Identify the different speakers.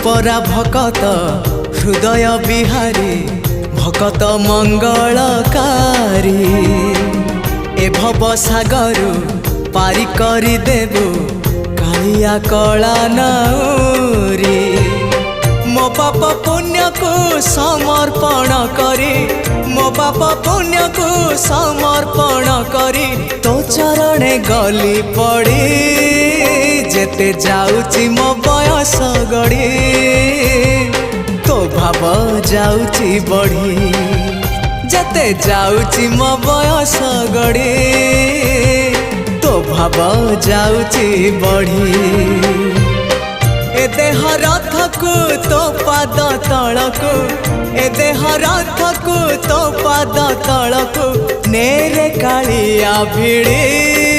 Speaker 1: परा भकत हृदय बिहारी भकत मंगलकारी ए भव सागरु पारी करी देबु कालिया कला नौरी मो बाप पुण्य को समर्पण करी मो बाप पुण्य को समर्पण करी तो चरणे गली पड़ी जेते जाउची मो बयस गड़ी तो भाव जाउची बढ़ी जेते जाउची मो बयस गड़ी तो भाव जाउची बढ़ी ए देह रथ को तो पाद तलको ए देह रथ को तो पाद तलको नेरे कालिया भिड़ी